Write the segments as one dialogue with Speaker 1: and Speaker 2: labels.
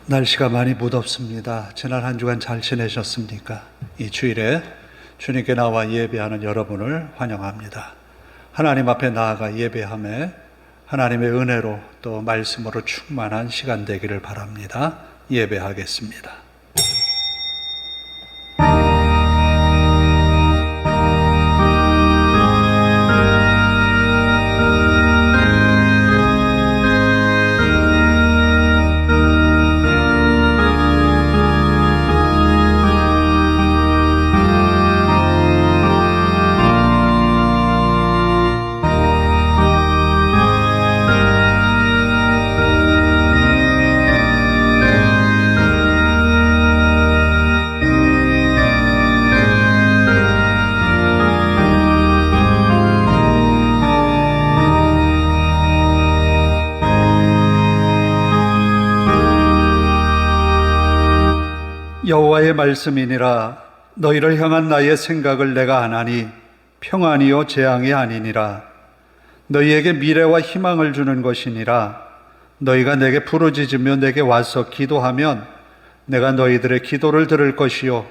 Speaker 1: 날씨가 많이 무덥습니다. 지난 한 주간 잘 지내셨습니까? 이 주일에 주님께 나와 예배하는 여러분을 환영합니다. 하나님 앞에 나아가 예배함에 하나님의 은혜로 또 말씀으로 충만한 시간 되기를 바랍니다. 예배하겠습니다. 여호와의 말씀이니라. 너희를 향한 나의 생각을 내가 아나니 평안이요 재앙이 아니니라. 너희에게 미래와 희망을 주는 것이니라. 너희가 내게 부르짖으며 내게 와서 기도하면 내가 너희들의 기도를 들을 것이요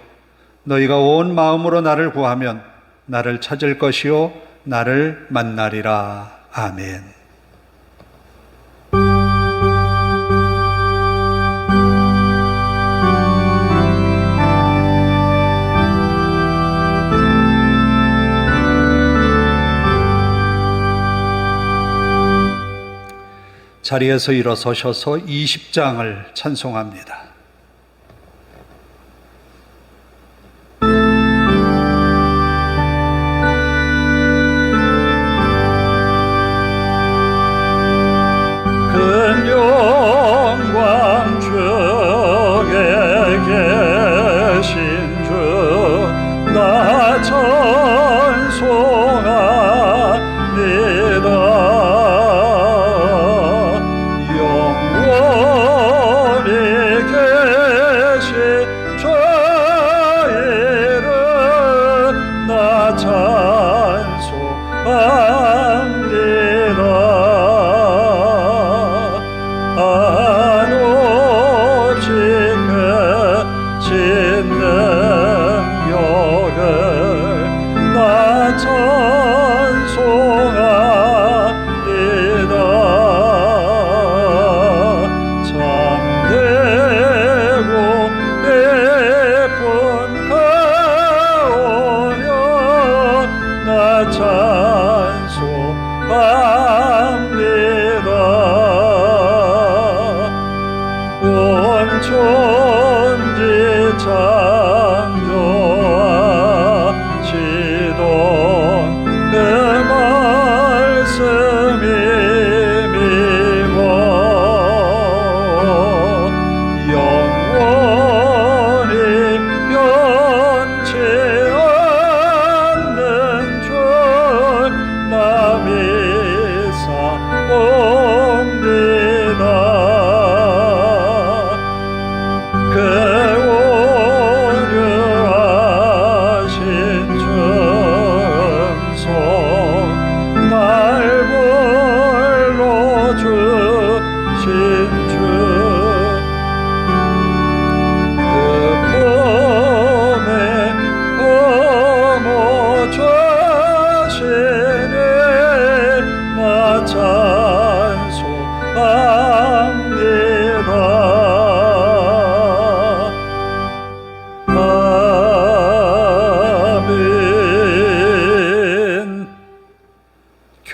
Speaker 1: 너희가 온 마음으로 나를 구하면 나를 찾을 것이요 나를 만나리라. 아멘. 자리에서 일어서셔서 20장을 찬송합니다. 큰 영광 중에 계신 주 나 찬송합니다.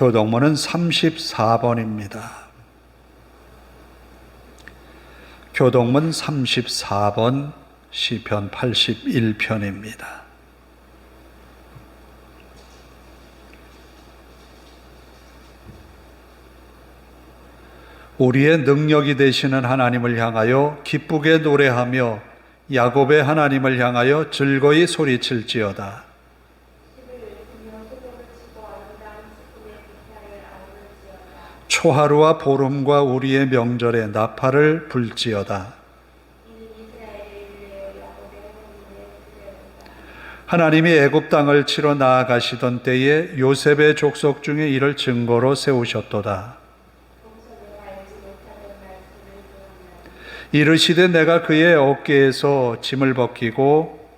Speaker 1: 교동문은 34번입니다. 교동문 34번 시편 81편입니다. 우리의 능력이 되시는 하나님을 향하여 기쁘게 노래하며 야곱의 하나님을 향하여 즐거이 소리칠지어다. 초하루와 보름과 우리의 명절에 나팔을 불지어다. 하나님이 애굽 땅을 치러 나아가시던 때에 요셉의 족속 중에 이를 증거로 세우셨도다. 이르시되 내가 그의 어깨에서 짐을 벗기고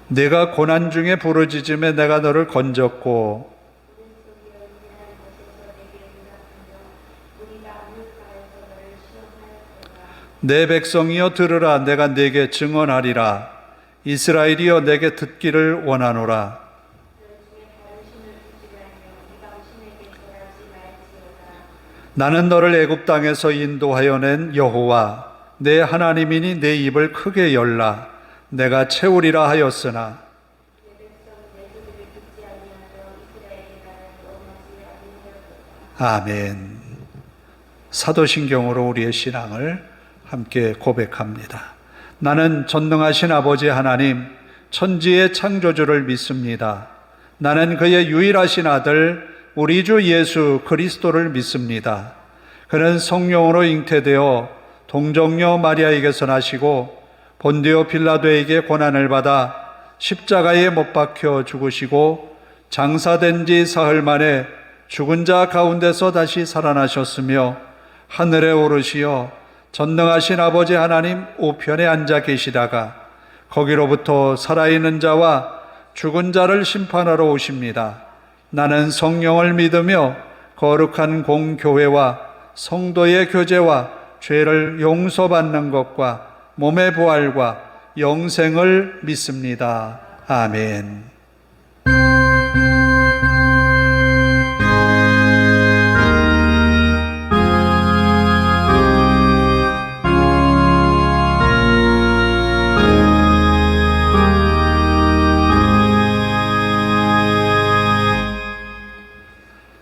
Speaker 1: 내가 고난 중에 부르짖음에 내가 너를 건졌고 내 백성이여 들으라. 내가 네게 증언하리라. 이스라엘이여 내게 듣기를 원하노라. 나는 너를 애굽 땅에서 인도하여 낸 여호와 내 하나님이니 내 입을 크게 열라. 내가 채우리라 하였으나 아멘. 사도신경으로 우리의 신앙을 함께 고백합니다. 나는 전능하신 아버지 하나님 천지의 창조주를 믿습니다. 나는 그의 유일하신 아들 우리 주 예수 그리스도를 믿습니다. 그는 성령으로 잉태되어 동정녀 마리아에게서 나시고 본디오 빌라도에게 고난을 받아 십자가에 못 박혀 죽으시고 장사된 지 사흘 만에 죽은 자 가운데서 다시 살아나셨으며 하늘에 오르시어 전능하신 아버지 하나님 우편에 앉아 계시다가 거기로부터 살아있는 자와 죽은 자를 심판하러 오십니다. 나는 성령을 믿으며 거룩한 공교회와 성도의 교제와 죄를 용서받는 것과 몸의 부활과 영생을 믿습니다. 아멘.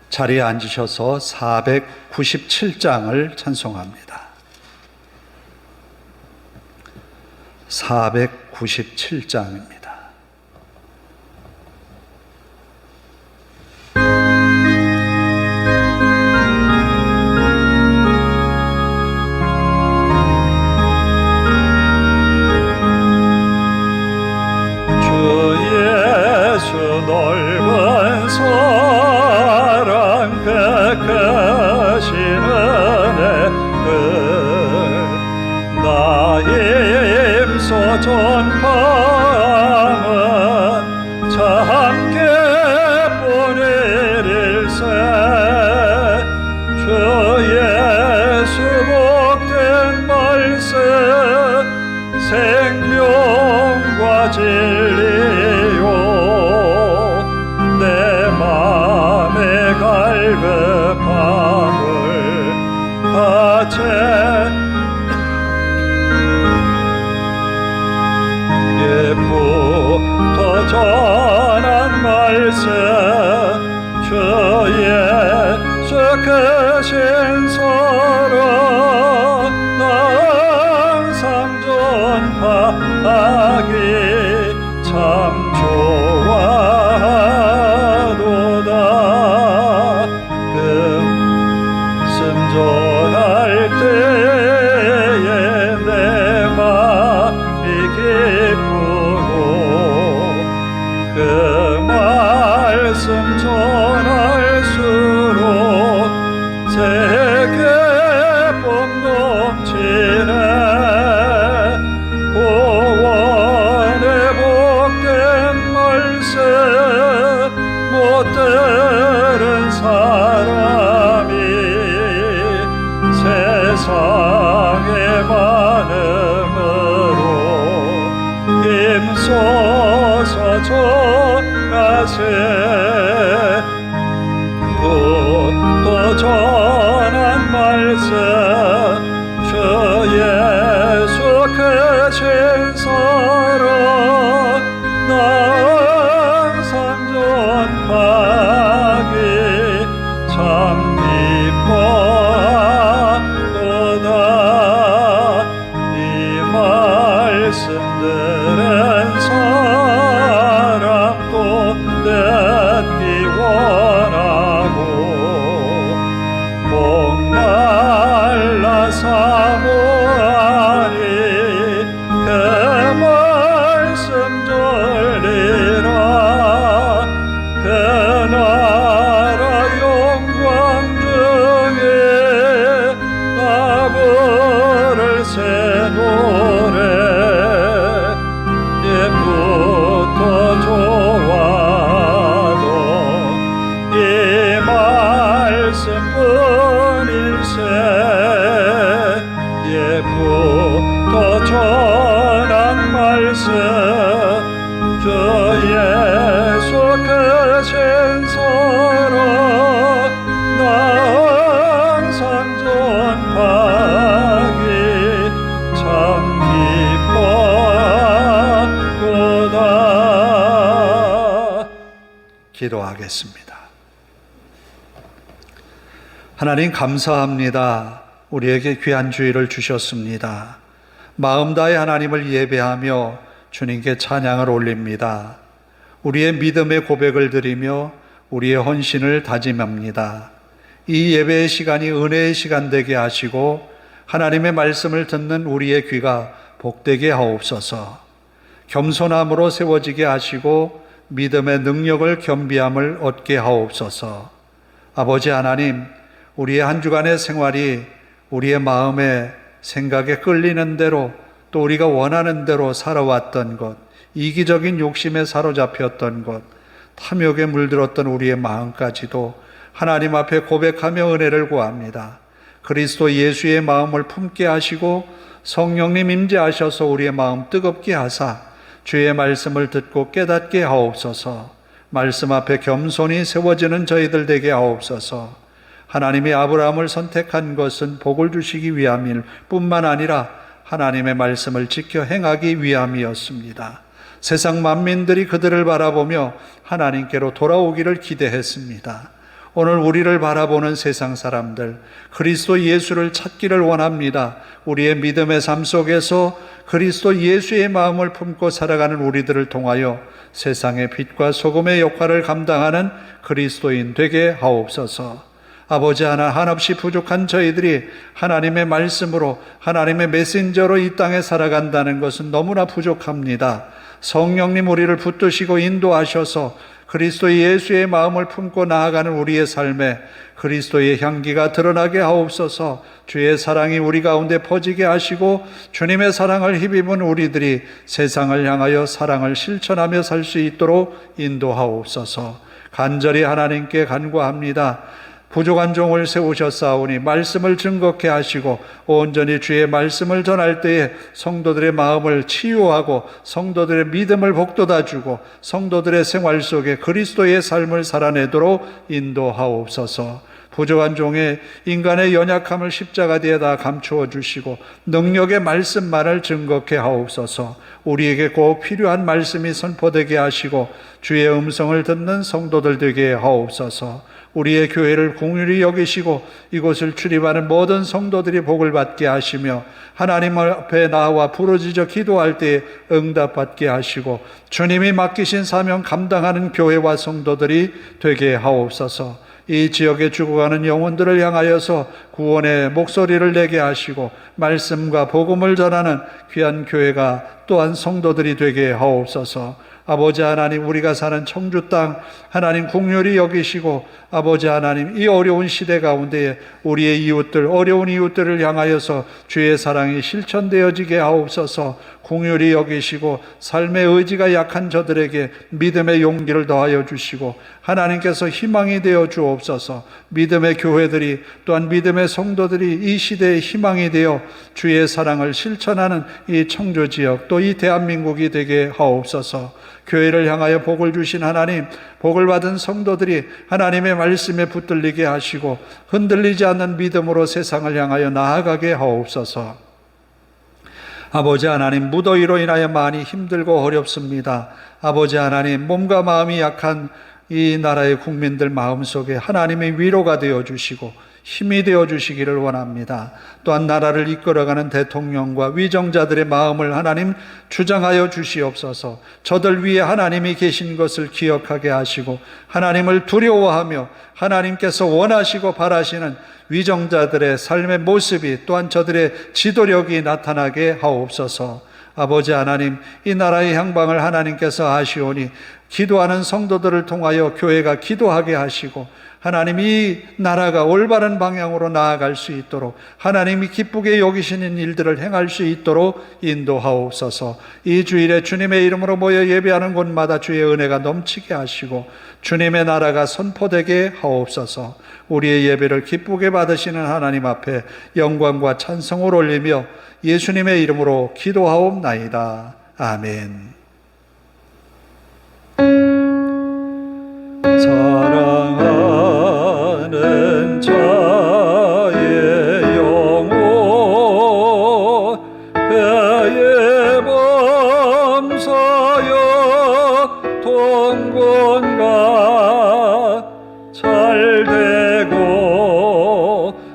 Speaker 1: 자리에 앉으셔서 497장을 찬송합니다. 497장입니다. 주 예수 넓은 사랑 크신 은혜를 나의 임소 전파는 참 기쁜 일일세. 주 예수 복된 말씀 생명과 진리요 내 맘에 갈급함을 다채 예쁘도 전한 말씀 주 예수 크신 사랑 항상 전파하기 참 좋아하도다. 금승전할 때에 내 마음이 기쁘고 그 말씀 전할수록 세계 봄 넘치네. 고원의 복된 말씀 못 들은 사람이 네 말씀뿐일세 예부터 전한 말씀 주 예수 크신 서로 나 항상 전파하기 참 기뻐하구나. 기도하겠습니다. 하나님 감사합니다. 우리에게 귀한 주일을 주셨습니다. 마음 다해 하나님을 예배하며 주님께 찬양을 올립니다. 우리의 믿음의 고백을 드리며 우리의 헌신을 다짐합니다. 이 예배의 시간이 은혜의 시간 되게 하시고 하나님의 말씀을 듣는 우리의 귀가 복되게 하옵소서. 겸손함으로 세워지게 하시고 믿음의 능력을 겸비함을 얻게 하옵소서. 아버지 하나님, 우리의 한 주간의 생활이 우리의 마음에 생각에 끌리는 대로 또 우리가 원하는 대로 살아왔던 것, 이기적인 욕심에 사로잡혔던 것, 탐욕에 물들었던 우리의 마음까지도 하나님 앞에 고백하며 은혜를 구합니다. 그리스도 예수의 마음을 품게 하시고 성령님 임재하셔서 우리의 마음 뜨겁게 하사 주의 말씀을 듣고 깨닫게 하옵소서. 말씀 앞에 겸손히 세워지는 저희들 되게 하옵소서. 하나님이 아브라함을 선택한 것은 복을 주시기 위함일 뿐만 아니라 하나님의 말씀을 지켜 행하기 위함이었습니다. 세상 만민들이 그들을 바라보며 하나님께로 돌아오기를 기대했습니다. 오늘 우리를 바라보는 세상 사람들, 그리스도 예수를 찾기를 원합니다. 우리의 믿음의 삶 속에서 그리스도 예수의 마음을 품고 살아가는 우리들을 통하여 세상의 빛과 소금의 역할을 감당하는 그리스도인 되게 하옵소서. 아버지 하나 한없이 부족한 저희들이 하나님의 말씀으로 하나님의 메신저로 이 땅에 살아간다는 것은 너무나 부족합니다. 성령님 우리를 붙드시고 인도하셔서 그리스도 예수의 마음을 품고 나아가는 우리의 삶에 그리스도의 향기가 드러나게 하옵소서. 주의 사랑이 우리 가운데 퍼지게 하시고 주님의 사랑을 힘입은 우리들이 세상을 향하여 사랑을 실천하며 살 수 있도록 인도하옵소서. 간절히 하나님께 간구합니다. 부족한 종을 세우셨사오니 말씀을 증거케 하시고 온전히 주의 말씀을 전할 때에 성도들의 마음을 치유하고 성도들의 믿음을 복돋아주고 성도들의 생활 속에 그리스도의 삶을 살아내도록 인도하옵소서. 부족한 종의 인간의 연약함을 십자가 뒤에다 감추어 주시고 능력의 말씀만을 증거케 하옵소서. 우리에게 꼭 필요한 말씀이 선포되게 하시고 주의 음성을 듣는 성도들 되게 하옵소서. 우리의 교회를 긍휼히 여기시고 이곳을 출입하는 모든 성도들이 복을 받게 하시며 하나님 앞에 나와 부르짖어 기도할 때에 응답받게 하시고 주님이 맡기신 사명 감당하는 교회와 성도들이 되게 하옵소서. 이 지역에 죽어가는 영혼들을 향하여서 구원의 목소리를 내게 하시고 말씀과 복음을 전하는 귀한 교회가 또한 성도들이 되게 하옵소서. 아버지 하나님, 우리가 사는 청주 땅 하나님 긍휼히 여기시고 아버지 하나님, 이 어려운 시대 가운데에 우리의 이웃들, 어려운 이웃들을 향하여서 주의 사랑이 실천되어지게 하옵소서. 긍휼히 여기시고 삶의 의지가 약한 저들에게 믿음의 용기를 더하여 주시고 하나님께서 희망이 되어 주옵소서. 믿음의 교회들이 또한 믿음의 성도들이 이 시대의 희망이 되어 주의 사랑을 실천하는 이 청주 지역 또 이 대한민국이 되게 하옵소서. 교회를 향하여 복을 주신 하나님, 복을 받은 성도들이 하나님의 말씀에 붙들리게 하시고 흔들리지 않는 믿음으로 세상을 향하여 나아가게 하옵소서. 아버지 하나님, 무더위로 인하여 많이 힘들고 어렵습니다. 아버지 하나님, 몸과 마음이 약한 이 나라의 국민들 마음속에 하나님의 위로가 되어 주시고 힘이 되어 주시기를 원합니다. 또한 나라를 이끌어가는 대통령과 위정자들의 마음을 하나님 주장하여 주시옵소서. 저들 위에 하나님이 계신 것을 기억하게 하시고 하나님을 두려워하며 하나님께서 원하시고 바라시는 위정자들의 삶의 모습이 또한 저들의 지도력이 나타나게 하옵소서. 아버지 하나님, 이 나라의 향방을 하나님께서 아시오니 기도하는 성도들을 통하여 교회가 기도하게 하시고 하나님이 나라가 올바른 방향으로 나아갈 수 있도록, 하나님이 기쁘게 여기시는 일들을 행할 수 있도록 인도하옵소서. 이 주일에 주님의 이름으로 모여 예배하는 곳마다 주의 은혜가 넘치게 하시고 주님의 나라가 선포되게 하옵소서. 우리의 예배를 기쁘게 받으시는 하나님 앞에 영광과 찬송을 올리며 예수님의 이름으로 기도하옵나이다. 아멘. 사랑하는 자의 영혼 배에 범사여 통곤과 잘되고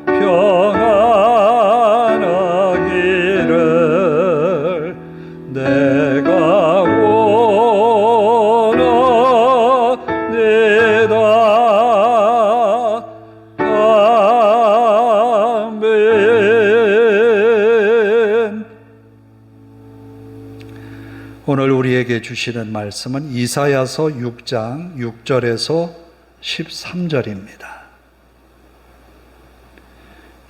Speaker 1: 평안하기를 내가 오늘 우리에게 주시는 말씀은 이사야서 6장 6절에서 13절입니다.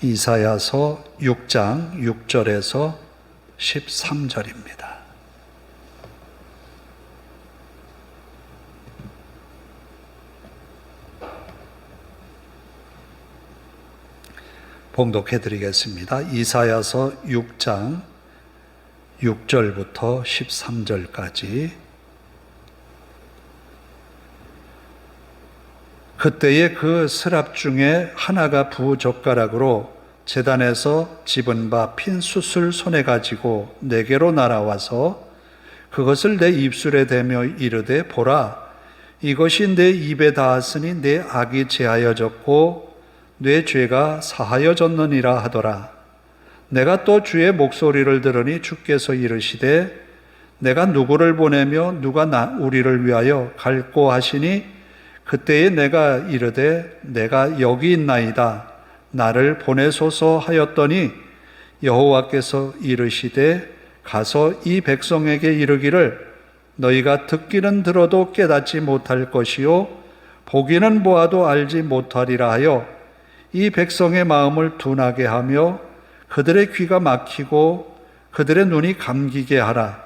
Speaker 1: 이사야서 6장 6절에서 13절입니다. 봉독해 드리겠습니다. 이사야서 6장 6절부터 13절까지. 그때에 그 스랍 중에 하나가 부젓가락으로 제단에서 집은 바 핀 숯을 손에 가지고 내게로 날아와서 그것을 내 입술에 대며 이르되 보라, 이것이 내 입에 닿았으니 내 악이 제하여졌고 내 죄가 사하여졌느니라 하더라. 내가 또 주의 목소리를 들으니 주께서 이르시되 내가 누구를 보내며 누가 우리를 위하여 갈꼬 하시니 그때에 내가 이르되 내가 여기 있나이다. 나를 보내소서 하였더니 여호와께서 이르시되 가서 이 백성에게 이르기를 너희가 듣기는 들어도 깨닫지 못할 것이요 보기는 보아도 알지 못하리라 하여 이 백성의 마음을 둔하게 하며 그들의 귀가 막히고 그들의 눈이 감기게 하라.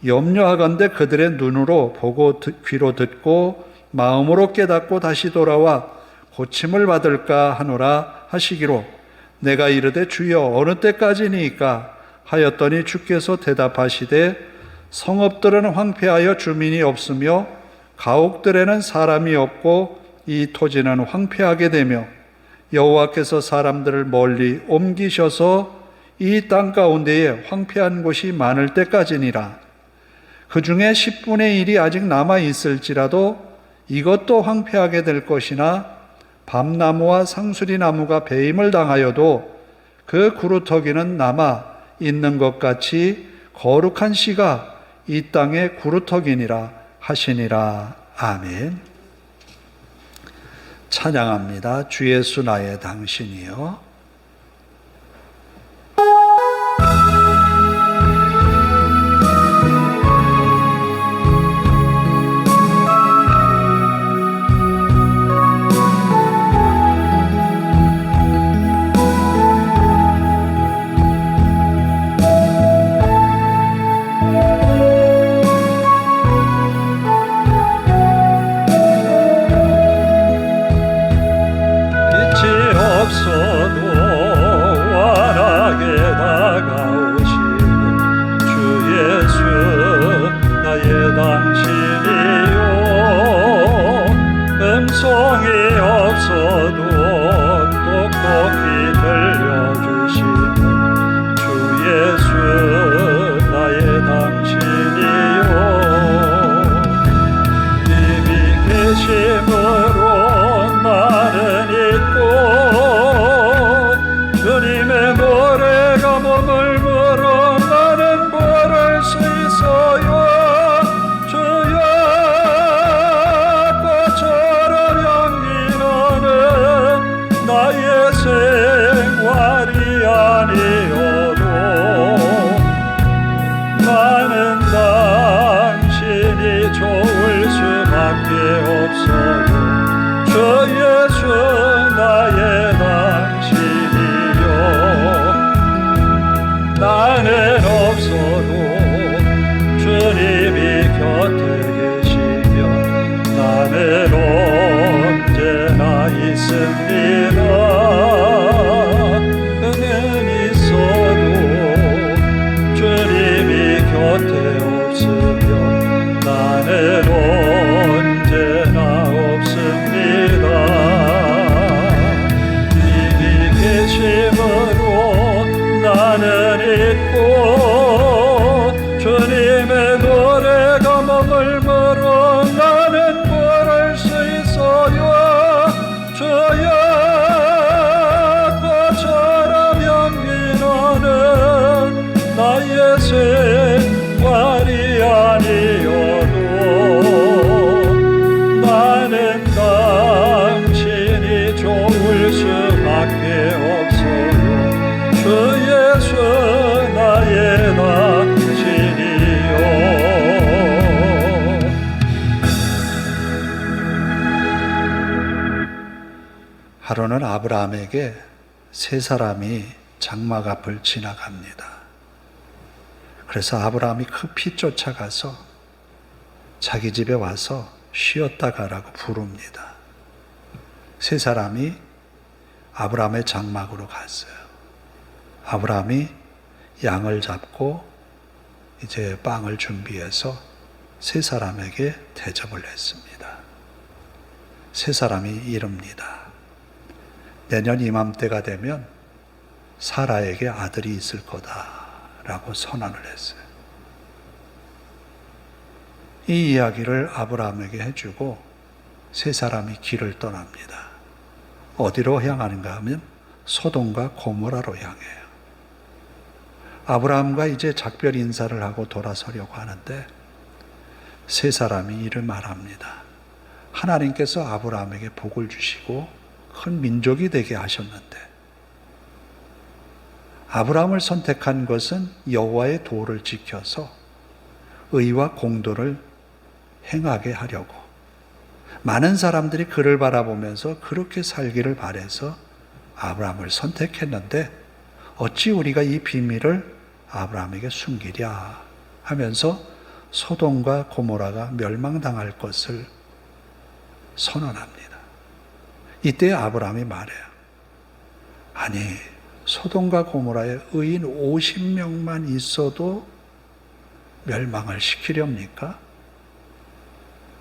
Speaker 1: 염려하건대 그들의 눈으로 보고 귀로 듣고 마음으로 깨닫고 다시 돌아와 고침을 받을까 하노라 하시기로 내가 이르되 주여 어느 때까지니까 하였더니 주께서 대답하시되 성읍들은 황폐하여 주민이 없으며 가옥들에는 사람이 없고 이 토지는 황폐하게 되며 여호와께서 사람들을 멀리 옮기셔서 이 땅 가운데에 황폐한 곳이 많을 때까지니라. 그 중에 10분의 1이 아직 남아 있을지라도 이것도 황폐하게 될 것이나 밤나무와 상수리나무가 배임을 당하여도 그 구루터기는 남아 있는 것 같이 거룩한 씨가 이 땅의 구루터기니라 하시니라. 아멘. 찬양합니다. 주 예수 나의 당신이요. 좋을 수밖에 없어요. 주 예수 없습니다. 은혜는 있어도 주님이 곁에 없으면 나는 언제나 없습니다. 이미 계심으로 나는 있고 주님의 노래가 머물므로 나는 부를 수 있어요. 주의 꽃처럼 향기나는 나의 생활이 아니어도 나는 당신이 좋을 수밖에 없어요. 주 예수 나의 당신이요. 하루는 아브라함에게 세 사람이 장막 앞을 지나갑니다. 그래서 아브라함이 급히 쫓아가서 자기 집에 와서 쉬었다 가라고 부릅니다. 세 사람이 아브라함의 장막으로 갔어요. 아브라함이 양을 잡고 이제 빵을 준비해서 세 사람에게 대접을 했습니다. 세 사람이 이릅니다. 내년 이맘때가 되면 사라에게 아들이 있을 거다라고 선언을 했어요. 이 이야기를 아브라함에게 해주고 세 사람이 길을 떠납니다. 어디로 향하는가 하면 소돔과 고모라로 향해요. 아브라함과 이제 작별 인사를 하고 돌아서려고 하는데 세 사람이 이를 말합니다. 하나님께서 아브라함에게 복을 주시고 큰 민족이 되게 하셨는데 아브라함을 선택한 것은 여호와의 도를 지켜서 의와 공도를 행하게 하려고 많은 사람들이 그를 바라보면서 그렇게 살기를 바라서 아브라함을 선택했는데 어찌 우리가 이 비밀을 아브라함에게 숨기랴 하면서 소돔과 고모라가 멸망당할 것을 선언합니다. 이때 아브라함이 말해요. 아니, 소돔과 고모라에 의인 50명만 있어도 멸망을 시키렵니까?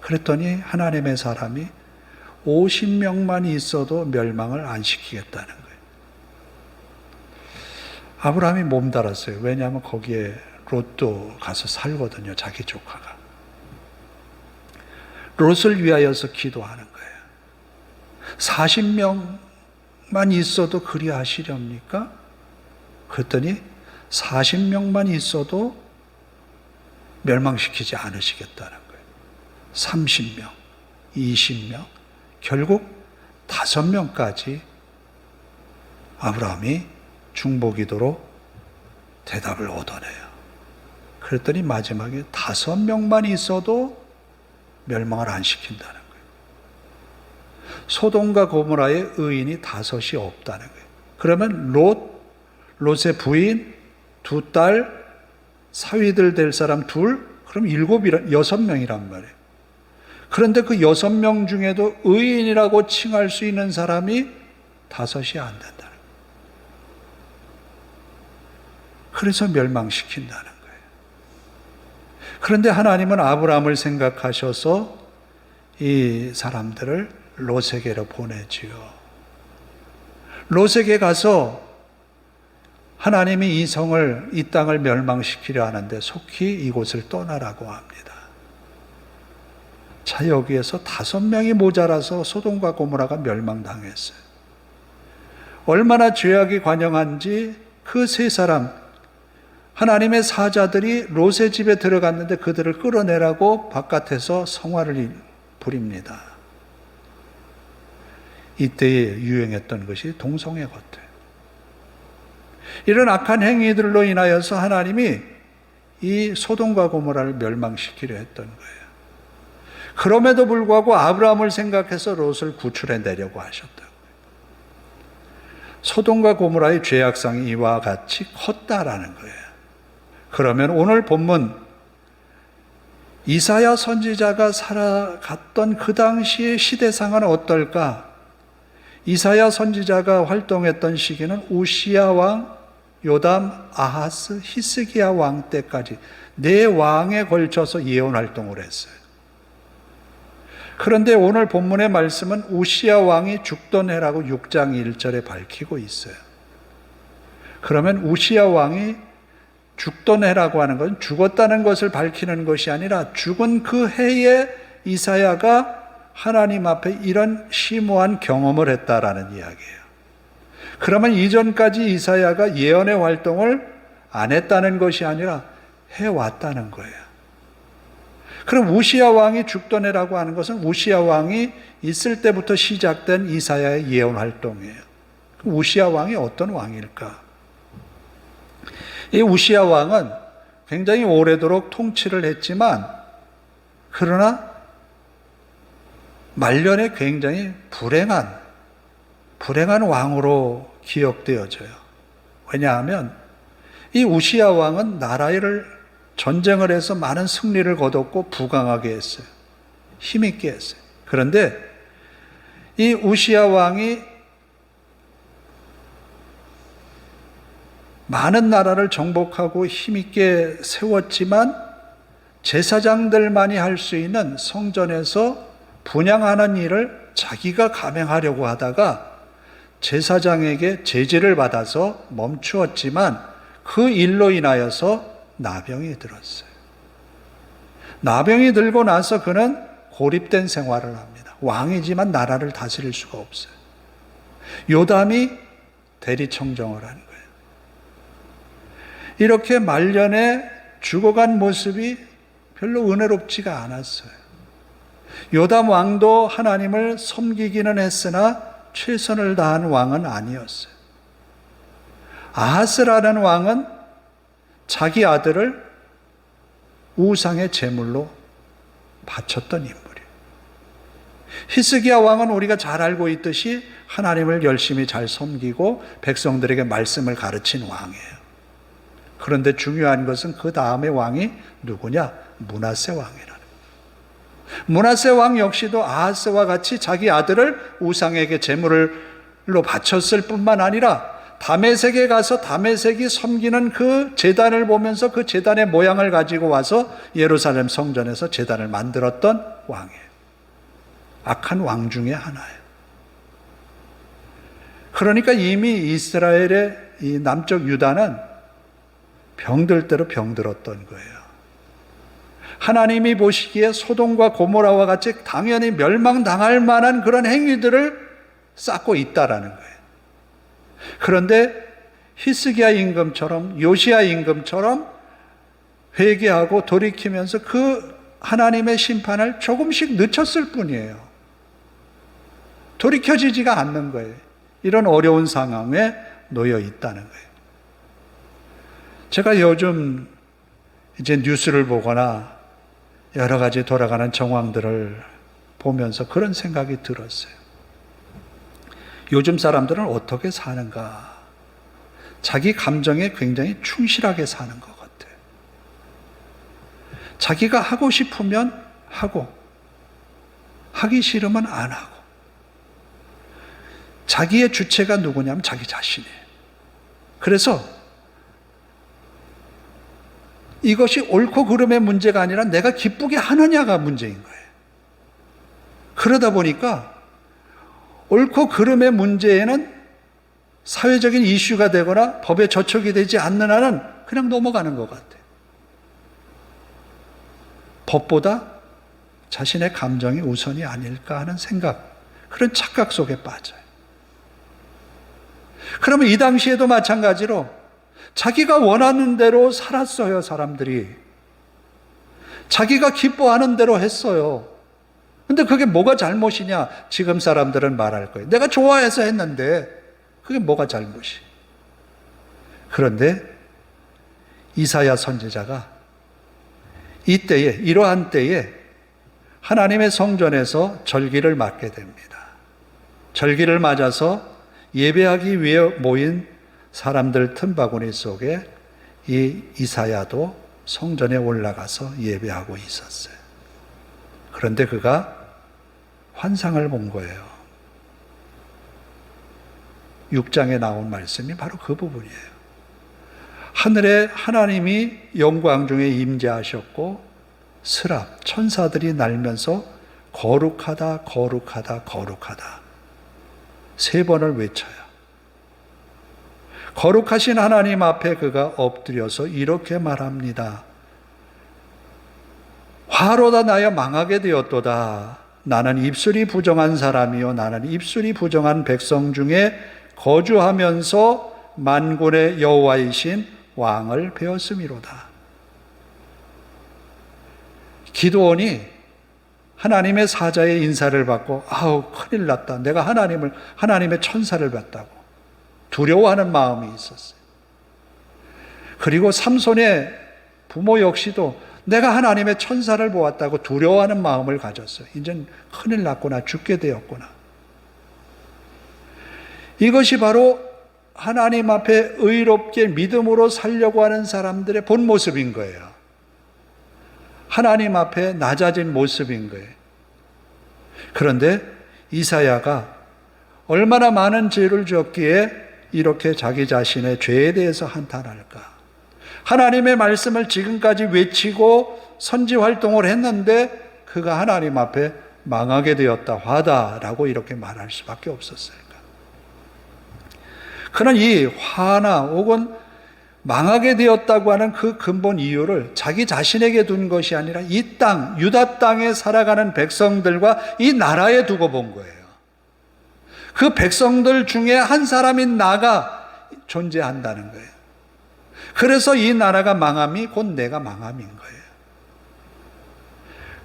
Speaker 1: 그랬더니 하나님의 사람이 50명만 있어도 멸망을 안 시키겠다는 거예요. 아브라함이 몸달았어요. 왜냐하면 거기에 롯도 가서 살거든요. 자기 조카가. 롯을 위하여서 기도하는 거예요. 40명만 있어도 그리하시렵니까? 그랬더니 40명만 있어도 멸망시키지 않으시겠다는 거예요. 30명, 20명, 결국 5명까지 아브라함이 중보기도로 대답을 얻어내요. 그랬더니 마지막에 5명만 있어도 멸망을 안 시킨다는 거예요. 소돔과 고모라의 의인이 5이 없다는 거예요. 그러면 롯의 부인, 2딸, 사위들 될 사람 2, 그럼 6명이란 말이에요. 그런데 그 6명 중에도 의인이라고 칭할 수 있는 사람이 5이 안 된다는 거예요. 그래서 멸망시킨다는 거예요. 그런데 하나님은 아브라함을 생각하셔서 이 사람들을 롯에게로 보내지요. 롯에게 가서 하나님이 이 성을, 이 땅을 멸망시키려 하는데 속히 이곳을 떠나라고 합니다. 자, 여기에서 5명이 모자라서 소돔과 고모라가 멸망당했어요. 얼마나 죄악이 관영한지 그 세 사람, 하나님의 사자들이 롯의 집에 들어갔는데 그들을 끌어내라고 바깥에서 성화를 부립니다. 이때에 유행했던 것이 동성애 같아요. 이런 악한 행위들로 인하여서 하나님이 이 소돔과 고모라를 멸망시키려 했던 거예요. 그럼에도 불구하고 아브라함을 생각해서 롯을 구출해 내려고 하셨다고. 소돔과 고모라의 죄악상이 이와 같이 컸다라는 거예요. 그러면 오늘 본문 이사야 선지자가 살아갔던 그 당시의 시대상은 어떨까? 이사야 선지자가 활동했던 시기는 우시야 왕, 요담, 아하스, 히스기야 왕 때까지 4왕에 걸쳐서 예언 활동을 했어요. 그런데 오늘 본문의 말씀은 우시야 왕이 죽던 해라고 6장 1절에 밝히고 있어요. 그러면 우시야 왕이 죽던 해라고 하는 것은 죽었다는 것을 밝히는 것이 아니라 죽은 그 해에 이사야가 하나님 앞에 이런 심오한 경험을 했다라는 이야기예요. 그러면 이전까지 이사야가 예언의 활동을 안 했다는 것이 아니라 해왔다는 거예요. 그럼 우시야 왕이 죽던 해라고 하는 것은 우시야 왕이 있을 때부터 시작된 이사야의 예언 활동이에요. 우시야 왕이 어떤 왕일까? 이 우시야 왕은 굉장히 오래도록 통치를 했지만 그러나 말년에 굉장히 불행한 왕으로 기억되어져요. 왜냐하면 이 우시야 왕은 나라를 전쟁을 해서 많은 승리를 거뒀고 부강하게 했어요. 힘있게 했어요. 그런데 이 우시야 왕이 많은 나라를 정복하고 힘있게 세웠지만 제사장들만이 할 수 있는 성전에서 분향하는 일을 자기가 감행하려고 하다가 제사장에게 제지를 받아서 멈추었지만 그 일로 인하여서 나병이 들었어요. 나병이 들고 나서 그는 고립된 생활을 합니다. 왕이지만 나라를 다스릴 수가 없어요. 요담이 대리청정을 하는 거예요. 이렇게 말년에 죽어간 모습이 별로 은혜롭지가 않았어요. 요담 왕도 하나님을 섬기기는 했으나 최선을 다한 왕은 아니었어요. 아하스라는 왕은 자기 아들을 우상의 제물로 바쳤던 인물이에요. 히스기야 왕은 우리가 잘 알고 있듯이 하나님을 열심히 잘 섬기고 백성들에게 말씀을 가르친 왕이에요. 그런데 중요한 것은 그 다음의 왕이 누구냐? 므낫세 왕이라는 거예요. 므낫세 왕 역시도 아하스와 같이 자기 아들을 우상에게 제물로 바쳤을 뿐만 아니라 다메섹에 가서 다메섹이 섬기는 그 제단을 보면서 그 제단의 모양을 가지고 와서 예루살렘 성전에서 제단을 만들었던 왕이에요. 악한 왕 중에 하나예요. 그러니까 이미 이스라엘의 이 남쪽 유다는 병들 대로 병들었던 거예요. 하나님이 보시기에 소돔과 고모라와 같이 당연히 멸망당할 만한 그런 행위들을 쌓고 있다라는 거예요. 그런데 히스기야 임금처럼 요시야 임금처럼 회개하고 돌이키면서 그 하나님의 심판을 조금씩 늦췄을 뿐이에요. 돌이켜지지가 않는 거예요. 이런 어려운 상황에 놓여 있다는 거예요. 제가 요즘 이제 뉴스를 보거나 여러 가지 돌아가는 정황들을 보면서 그런 생각이 들었어요. 요즘 사람들은 어떻게 사는가? 자기 감정에 굉장히 충실하게 사는 것 같아요. 자기가 하고 싶으면 하고, 하기 싫으면 안 하고. 자기의 주체가 누구냐면 자기 자신이에요. 그래서 이것이 옳고 그름의 문제가 아니라 내가 기쁘게 하느냐가 문제인 거예요. 그러다 보니까 옳고 그름의 문제에는 사회적인 이슈가 되거나 법에 저촉이 되지 않는 한은 그냥 넘어가는 것 같아요. 법보다 자신의 감정이 우선이 아닐까 하는 생각, 그런 착각 속에 빠져요. 그러면 이 당시에도 마찬가지로 자기가 원하는 대로 살았어요, 사람들이. 자기가 기뻐하는 대로 했어요. 근데 그게 뭐가 잘못이냐? 지금 사람들은 말할 거예요. 내가 좋아해서 했는데 그게 뭐가 잘못이? 그런데 이사야 선지자가 이때에, 이러한 때에 하나님의 성전에서 절기를 맞게 됩니다. 절기를 맞아서 예배하기 위해 모인 사람들 틈바구니 속에 이 이사야도 성전에 올라가서 예배하고 있었어요. 그런데 그가 환상을 본 거예요. 6장에 나온 말씀이 바로 그 부분이에요. 하늘에 하나님이 영광 중에 임재하셨고 스랍 천사들이 날면서 거룩하다 거룩하다 거룩하다 3번을 외쳐요. 거룩하신 하나님 앞에 그가 엎드려서 이렇게 말합니다. 화로다 나여 망하게 되었도다. 나는 입술이 부정한 사람이요 나는 입술이 부정한 백성 중에 거주하면서 만군의 여호와이신 왕을 배웠음이로다. 기드온이 하나님의 사자의 인사를 받고 아우 큰일 났다. 내가 하나님의 천사를 봤다고 두려워하는 마음이 있었어요. 그리고 삼손의 부모 역시도 내가 하나님의 천사를 보았다고 두려워하는 마음을 가졌어요. 이젠 큰일 났구나. 죽게 되었구나. 이것이 바로 하나님 앞에 의롭게 믿음으로 살려고 하는 사람들의 본 모습인 거예요. 하나님 앞에 낮아진 모습인 거예요. 그런데 이사야가 얼마나 많은 죄를 지었기에 이렇게 자기 자신의 죄에 대해서 한탄할까? 하나님의 말씀을 지금까지 외치고 선지 활동을 했는데 그가 하나님 앞에 망하게 되었다, 화다라고 이렇게 말할 수밖에 없었을까? 그러나 이 화나 혹은 망하게 되었다고 하는 그 근본 이유를 자기 자신에게 둔 것이 아니라 이 땅, 유다 땅에 살아가는 백성들과 이 나라에 두고 본 거예요. 그 백성들 중에 한 사람인 나가 존재한다는 거예요. 그래서 이 나라가 망함이 곧 내가 망함인 거예요.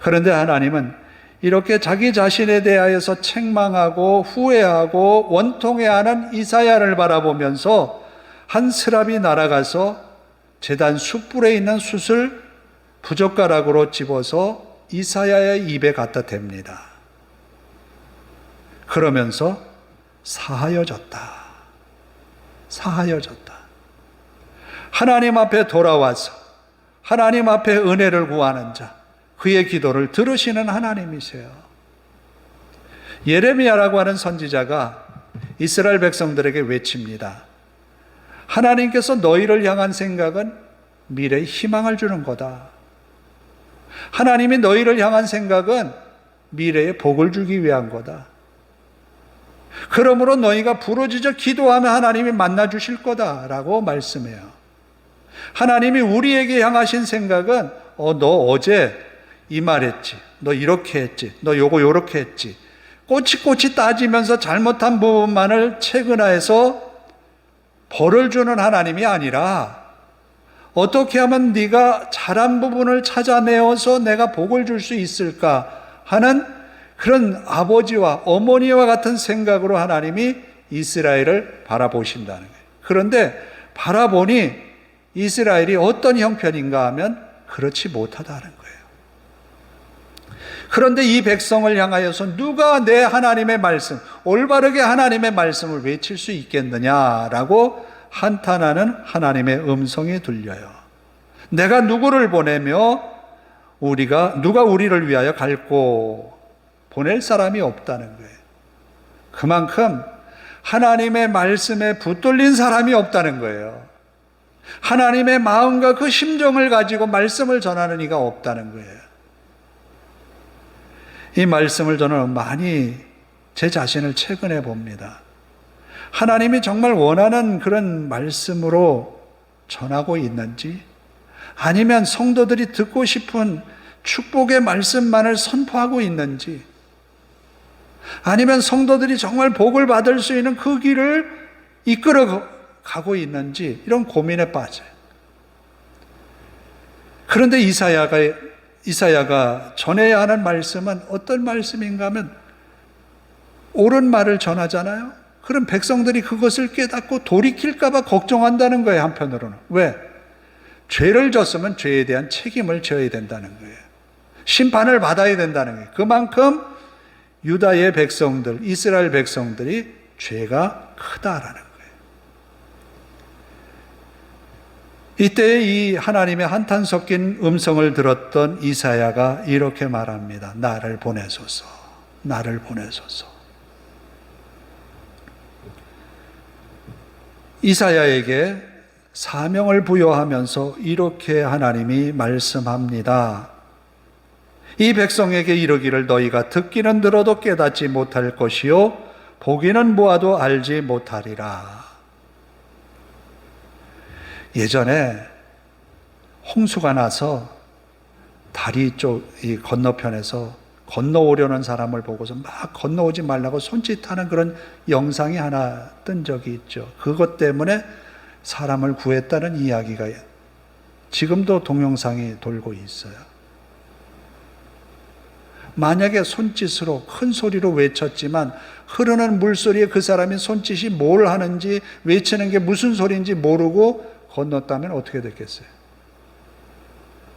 Speaker 1: 그런데 하나님은 이렇게 자기 자신에 대하여서 책망하고 후회하고 원통해하는 이사야를 바라보면서 한 스랍이 날아가서 제단 숯불에 있는 숯을 부젓가락으로 집어서 이사야의 입에 갖다 댑니다. 그러면서 사하여졌다. 사하여졌다. 하나님 앞에 돌아와서 하나님 앞에 은혜를 구하는 자, 그의 기도를 들으시는 하나님이세요. 예레미야라고 하는 선지자가 이스라엘 백성들에게 외칩니다. 하나님께서 너희를 향한 생각은 미래의 희망을 주는 거다. 하나님이 너희를 향한 생각은 미래의 복을 주기 위한 거다. 그러므로 너희가 부르짖어 기도하면 하나님이 만나주실 거다라고 말씀해요. 하나님이 우리에게 향하신 생각은 너 어제 이 말했지, 너 이렇게 했지, 너 요렇게 했지, 꼬치꼬치 따지면서 잘못한 부분만을 체근화해서 벌을 주는 하나님이 아니라 어떻게 하면 네가 잘한 부분을 찾아내어서 내가 복을 줄 수 있을까 하는 그런 아버지와 어머니와 같은 생각으로 하나님이 이스라엘을 바라보신다는 거예요. 그런데 바라보니 이스라엘이 어떤 형편인가 하면 그렇지 못하다는 거예요. 그런데 이 백성을 향하여서 누가 내 하나님의 말씀, 올바르게 하나님의 말씀을 외칠 수 있겠느냐라고 한탄하는 하나님의 음성이 들려요. 내가 누구를 보내며 누가 우리를 위하여 갈고 보낼 사람이 없다는 거예요. 그만큼 하나님의 말씀에 붙들린 사람이 없다는 거예요. 하나님의 마음과 그 심정을 가지고 말씀을 전하는 이가 없다는 거예요. 이 말씀을 저는 많이 제 자신을 체근해 봅니다. 하나님이 정말 원하는 그런 말씀으로 전하고 있는지, 아니면 성도들이 듣고 싶은 축복의 말씀만을 선포하고 있는지, 아니면 성도들이 정말 복을 받을 수 있는 그 길을 이끌어 가고 있는지, 이런 고민에 빠져요. 그런데 이사야가 전해야 하는 말씀은 어떤 말씀인가 하면 옳은 말을 전하잖아요. 그럼 백성들이 그것을 깨닫고 돌이킬까 봐 걱정한다는 거예요. 한편으로는. 왜? 죄를 졌으면 죄에 대한 책임을 져야 된다는 거예요. 심판을 받아야 된다는 거예요. 그만큼 유다의 백성들, 이스라엘 백성들이 죄가 크다라는 거예요. 이때 이 하나님의 한탄 섞인 음성을 들었던 이사야가 이렇게 말합니다. 나를 보내소서. 나를 보내소서. 이사야에게 사명을 부여하면서 이렇게 하나님이 말씀합니다. 이 백성에게 이르기를 너희가 듣기는 들어도 깨닫지 못할 것이요 보기는 보아도 알지 못하리라. 예전에 홍수가 나서 다리 쪽 이 건너편에서 건너오려는 사람을 보고서 막 건너오지 말라고 손짓하는 그런 영상이 하나 뜬 적이 있죠. 그것 때문에 사람을 구했다는 이야기가 지금도 동영상이 돌고 있어요. 만약에 손짓으로 큰 소리로 외쳤지만 흐르는 물소리에 그 사람이 손짓이 뭘 하는지 외치는 게 무슨 소리인지 모르고 건넜다면 어떻게 됐겠어요?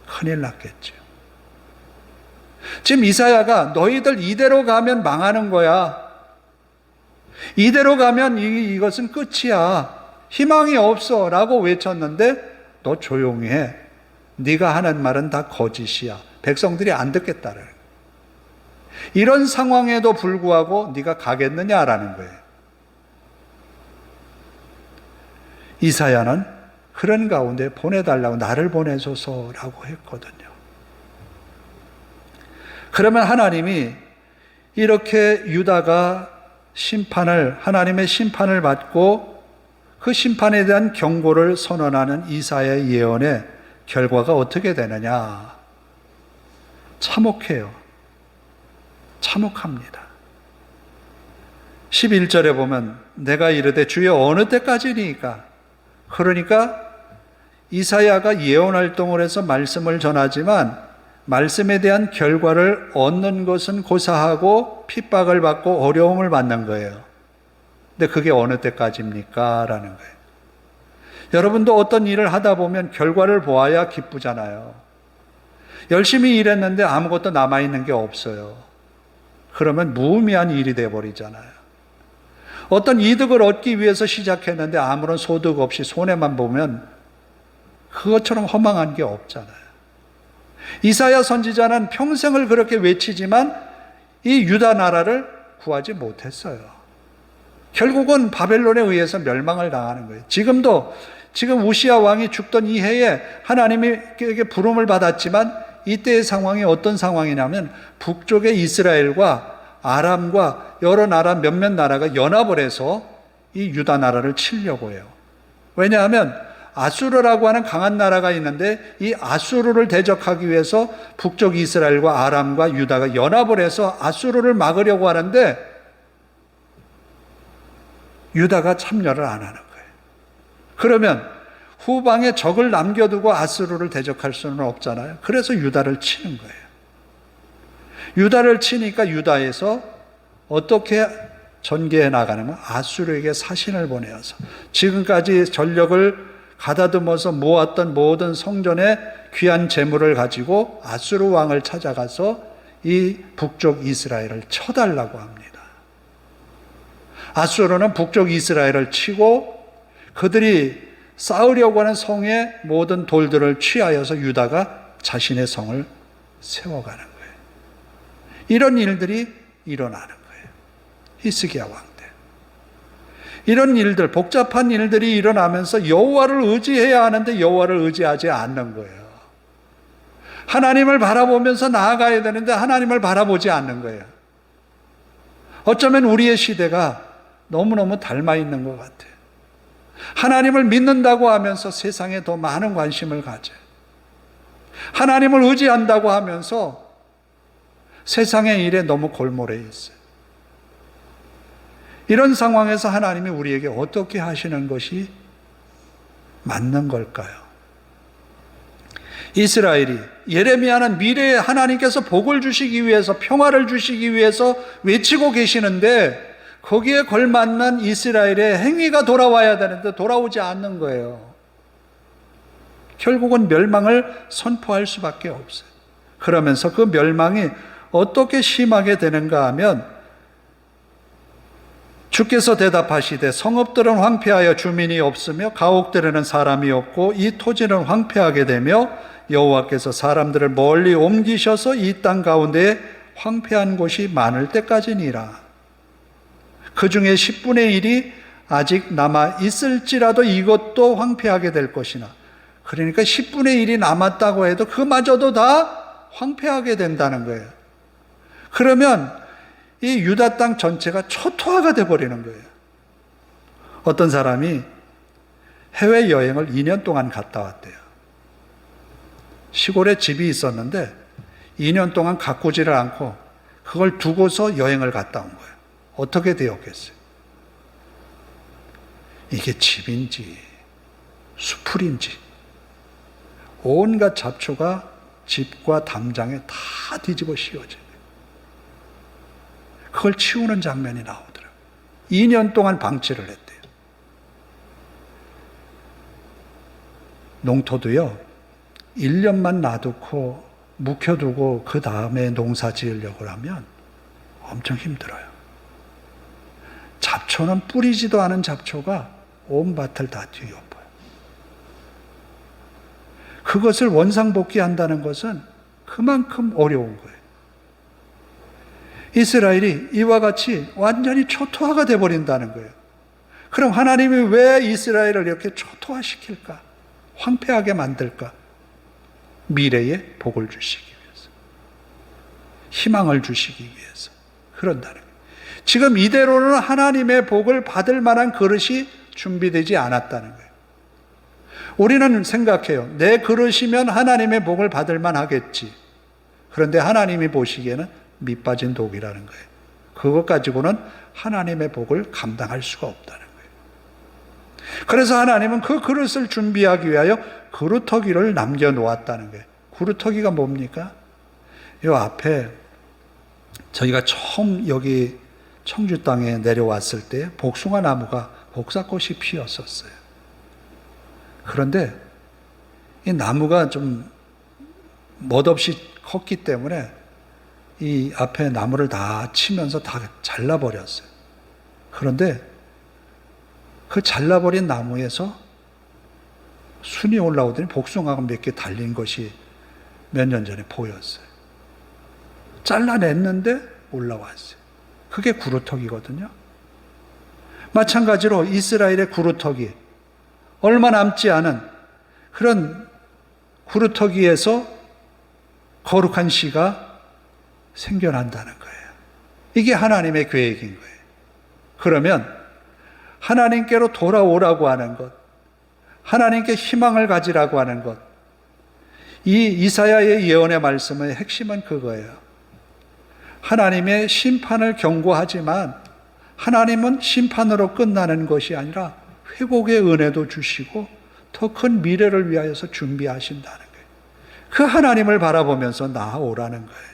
Speaker 1: 큰일 났겠죠. 지금 이사야가 너희들 이대로 가면 망하는 거야. 이대로 가면 이것은 끝이야. 희망이 없어 라고 외쳤는데 너 조용히 해. 네가 하는 말은 다 거짓이야. 백성들이 안 듣겠다는 이런 상황에도 불구하고 네가 가겠느냐라는 거예요. 이사야는 그런 가운데 보내달라고 나를 보내소서라고 했거든요. 그러면 하나님이 이렇게 유다가 하나님의 심판을 받고 그 심판에 대한 경고를 선언하는 이사야의 예언의 결과가 어떻게 되느냐? 참혹해요. 참혹합니다. 11절에 보면 내가 이르되 주여 어느 때까지니까? 그러니까 이사야가 예언 활동을 해서 말씀을 전하지만 말씀에 대한 결과를 얻는 것은 고사하고 핍박을 받고 어려움을 받는 거예요. 근데 그게 어느 때까지입니까? 라는 거예요. 여러분도 어떤 일을 하다 보면 결과를 보아야 기쁘잖아요. 열심히 일했는데 아무것도 남아있는 게 없어요. 그러면 무의미한 일이 돼버리잖아요. 어떤 이득을 얻기 위해서 시작했는데 아무런 소득 없이 손해만 보면 그것처럼 허망한 게 없잖아요. 이사야 선지자는 평생을 그렇게 외치지만 이 유다 나라를 구하지 못했어요. 결국은 바벨론에 의해서 멸망을 당하는 거예요. 지금 우시야 왕이 죽던 이 해에 하나님에게 부름을 받았지만 이때의 상황이 어떤 상황이냐면 북쪽의 이스라엘과 아람과 여러 나라 몇몇 나라가 연합을 해서 이 유다 나라를 치려고 해요. 왜냐하면 아수르라고 하는 강한 나라가 있는데 이 아수르를 대적하기 위해서 북쪽 이스라엘과 아람과 유다가 연합을 해서 아수르를 막으려고 하는데 유다가 참여를 안 하는 거예요. 그러면 후방에 적을 남겨두고 아수르를 대적할 수는 없잖아요. 그래서 유다를 치는 거예요. 유다를 치니까 유다에서 어떻게 전개해 나가는 아수르에게 사신을 보내어서 지금까지 전력을 가다듬어서 모았던 모든 성전의 귀한 재물을 가지고 아수르 왕을 찾아가서 이 북쪽 이스라엘을 쳐달라고 합니다. 아수르는 북쪽 이스라엘을 치고 그들이 싸우려고 하는 성의 모든 돌들을 취하여서 유다가 자신의 성을 세워가는 거예요. 이런 일들이 일어나는 거예요. 히스기야 왕 때. 이런 일들, 복잡한 일들이 일어나면서 여호와를 의지해야 하는데 여호와를 의지하지 않는 거예요. 하나님을 바라보면서 나아가야 되는데 하나님을 바라보지 않는 거예요. 어쩌면 우리의 시대가 너무너무 닮아 있는 것 같아요. 하나님을 믿는다고 하면서 세상에 더 많은 관심을 가져요. 하나님을 의지한다고 하면서 세상의 일에 너무 골몰해 있어요. 이런 상황에서 하나님이 우리에게 어떻게 하시는 것이 맞는 걸까요? 이스라엘이 예레미야는 미래에 하나님께서 복을 주시기 위해서 평화를 주시기 위해서 외치고 계시는데 거기에 걸맞는 이스라엘의 행위가 돌아와야 되는데 돌아오지 않는 거예요. 결국은 멸망을 선포할 수밖에 없어요. 그러면서 그 멸망이 어떻게 심하게 되는가 하면 주께서 대답하시되 성읍들은 황폐하여 주민이 없으며 가옥들에는 사람이 없고 이 토지는 황폐하게 되며 여호와께서 사람들을 멀리 옮기셔서 이 땅 가운데에 황폐한 곳이 많을 때까지니라. 그 중에 10분의 1이 아직 남아 있을지라도 이것도 황폐하게 될 것이나, 그러니까 10분의 1이 남았다고 해도 그마저도 다 황폐하게 된다는 거예요. 그러면 이 유다 땅 전체가 초토화가 돼버리는 거예요. 어떤 사람이 해외여행을 2년 동안 갔다 왔대요. 시골에 집이 있었는데 2년 동안 가꾸지를 않고 그걸 두고서 여행을 갔다 온 거예요. 어떻게 되었겠어요? 이게 집인지 수풀인지 온갖 잡초가 집과 담장에 다 뒤집어 씌워져요. 그걸 치우는 장면이 나오더라고요. 2년 동안 방치를 했대요. 농토도요, 1년만 놔두고 묵혀두고 그 다음에 농사 지으려고 하면 엄청 힘들어요. 잡초는 뿌리지도 않은 잡초가 온 밭을 다 뒤엎어요. 그것을 원상복귀한다는 것은 그만큼 어려운 거예요. 이스라엘이 이와 같이 완전히 초토화가 되어버린다는 거예요. 그럼 하나님이 왜 이스라엘을 이렇게 초토화시킬까? 황폐하게 만들까? 미래에 복을 주시기 위해서, 희망을 주시기 위해서 그런다는 거예요. 지금 이대로는 하나님의 복을 받을 만한 그릇이 준비되지 않았다는 거예요. 우리는 생각해요. 내 그릇이면 하나님의 복을 받을 만하겠지. 그런데 하나님이 보시기에는 밑빠진 독이라는 거예요. 그것 가지고는 하나님의 복을 감당할 수가 없다는 거예요. 그래서 하나님은 그 그릇을 준비하기 위하여 그루터기를 남겨놓았다는 거예요. 그루터기가 뭡니까? 이 앞에 저희가 처음 여기 청주 땅에 내려왔을 때 복숭아 나무가 복사꽃이 피었었어요. 그런데 이 나무가 좀 멋없이 컸기 때문에 이 앞에 나무를 다 치면서 다 잘라버렸어요. 그런데 그 잘라버린 나무에서 순이 올라오더니 복숭아가 몇 개 달린 것이 몇 년 전에 보였어요. 잘라냈는데 올라왔어요. 그게 구루터기거든요. 마찬가지로 이스라엘의 구루터기, 얼마 남지 않은 그런 구루터기에서 거룩한 씨가 생겨난다는 거예요. 이게 하나님의 계획인 거예요. 그러면 하나님께로 돌아오라고 하는 것, 하나님께 희망을 가지라고 하는 것, 이 이사야의 예언의 말씀의 핵심은 그거예요. 하나님의 심판을 경고하지만 하나님은 심판으로 끝나는 것이 아니라 회복의 은혜도 주시고 더 큰 미래를 위하여서 준비하신다는 거예요. 그 하나님을 바라보면서 나아오라는 거예요.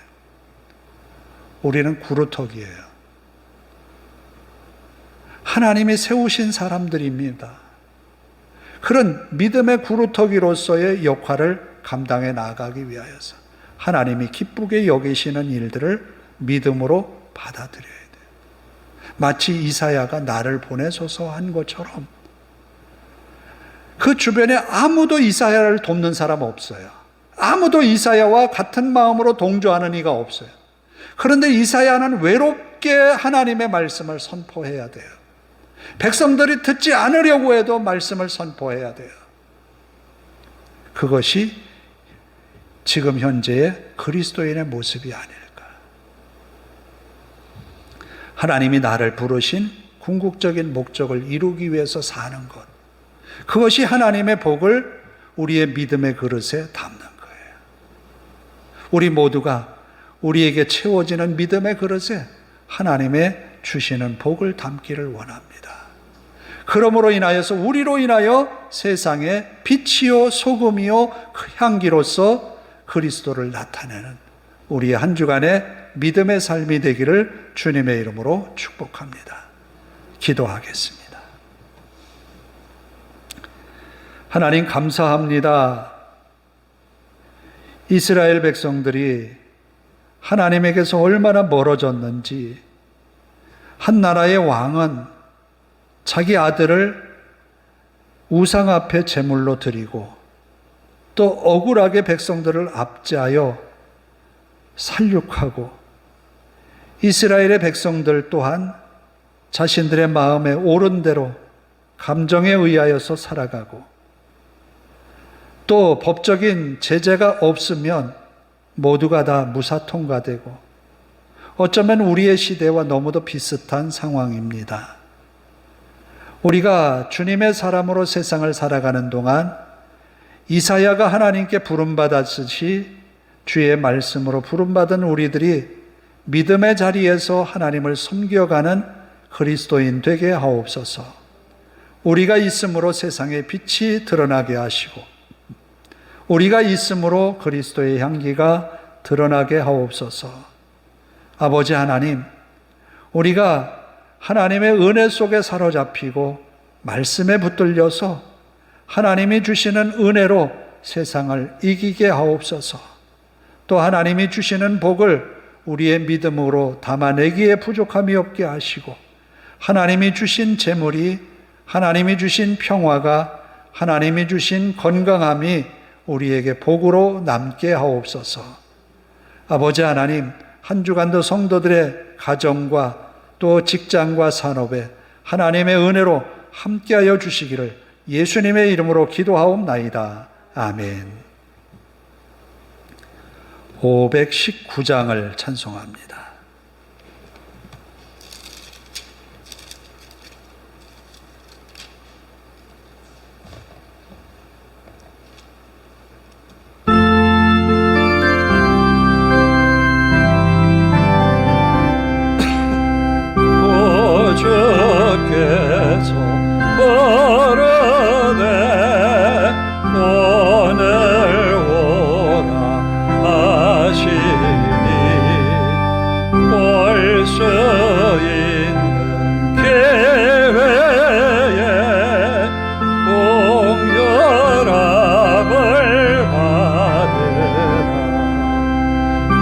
Speaker 1: 우리는 구루터기예요. 하나님이 세우신 사람들입니다. 그런 믿음의 구루터기로서의 역할을 감당해 나가기 위하여서 하나님이 기쁘게 여기시는 일들을 믿음으로 받아들여야 돼요. 마치 이사야가 나를 보내소서 한 것처럼 그 주변에 아무도 이사야를 돕는 사람 없어요. 아무도 이사야와 같은 마음으로 동조하는 이가 없어요. 그런데 이사야는 외롭게 하나님의 말씀을 선포해야 돼요. 백성들이 듣지 않으려고 해도 말씀을 선포해야 돼요. 그것이 지금 현재의 그리스도인의 모습이 아닐까. 하나님이 나를 부르신 궁극적인 목적을 이루기 위해서 사는 것, 그것이 하나님의 복을 우리의 믿음의 그릇에 담는 거예요. 우리 모두가 우리에게 채워지는 믿음의 그릇에 하나님의 주시는 복을 담기를 원합니다. 그러므로 인하여서 우리로 인하여 세상에 빛이요 소금이요 향기로서 그리스도를 나타내는 우리의 한 주간의 믿음의 삶이 되기를 주님의 이름으로 축복합니다. 기도하겠습니다. 하나님 감사합니다. 이스라엘 백성들이 하나님에게서 얼마나 멀어졌는지, 한 나라의 왕은 자기 아들을 우상 앞에 제물로 드리고 또 억울하게 백성들을 압제하여 살육하고, 이스라엘의 백성들 또한 자신들의 마음에 옳은 대로 감정에 의하여서 살아가고, 또 법적인 제재가 없으면 모두가 다 무사통과되고, 어쩌면 우리의 시대와 너무도 비슷한 상황입니다. 우리가 주님의 사람으로 세상을 살아가는 동안 이사야가 하나님께 부름받았듯이 주의 말씀으로 부름받은 우리들이 믿음의 자리에서 하나님을 섬겨가는 그리스도인 되게 하옵소서. 우리가 있음으로 세상에 빛이 드러나게 하시고, 우리가 있음으로 그리스도의 향기가 드러나게 하옵소서. 아버지 하나님, 우리가 하나님의 은혜 속에 사로잡히고 말씀에 붙들려서 하나님이 주시는 은혜로 세상을 이기게 하옵소서. 또 하나님이 주시는 복을 우리의 믿음으로 담아내기에 부족함이 없게 하시고, 하나님이 주신 재물이, 하나님이 주신 평화가, 하나님이 주신 건강함이 우리에게 복으로 남게 하옵소서. 아버지 하나님, 한 주간도 성도들의 가정과 또 직장과 산업에 하나님의 은혜로 함께하여 주시기를 예수님의 이름으로 기도하옵나이다. 아멘. 519장을 찬송합니다.
Speaker 2: 주께서 부르네 오늘 오라 하시니 올 수 있는 기회에 공연함을 받으라.